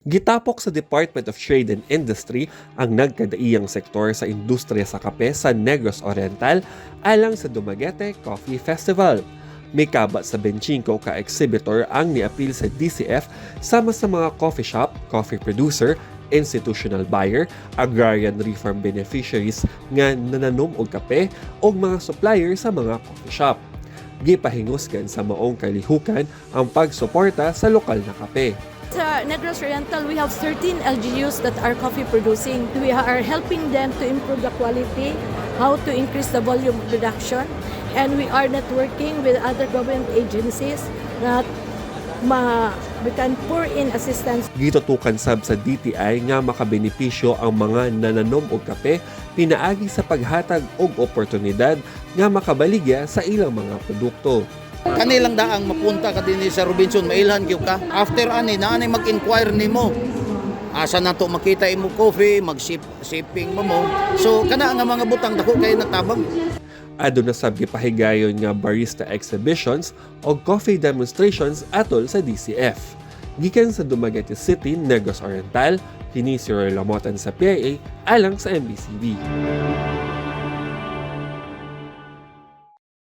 Gitapok sa Department of Trade and Industry ang nagkadaiyang sektor sa industriya sa kape sa Negros Oriental alang sa Dumaguete Coffee Festival. May kaba sa 25 ka-exhibitor ang niapil sa DCF sama sa mga coffee shop, coffee producer, institutional buyer, agrarian reform beneficiaries nga nananom og kape o mga supplier sa mga coffee shop. Gipahingusgan sa maong kalihukan ang pagsuporta sa lokal na kape. Sa Negros Oriental, we have 13 LGUs that are coffee producing. We are helping them to improve the quality, how to increase the volume of production, and we are networking with other government agencies that we can pour in assistance. Gitutukan sab sa DTI nga makabenepisyo ang mga nananom og kape pinaagi sa paghatag og oportunidad nga makabaligya sa ilang mga produkto. Kanilang daang mapunta ka din sa Robinson, mailhan gyud ka. After ani naanay mag-inquire nimo. Asa na to makita imo coffee, mag-shipping mo. So kana nga mga butang dako kay natabang. Adto na sab gipahigayon nga barista exhibitions o coffee demonstrations atol sa DCF. Gikan sa Dumaguete City, Negros Oriental, kini si Roy Lamotan sa PIA alang sa MBCB.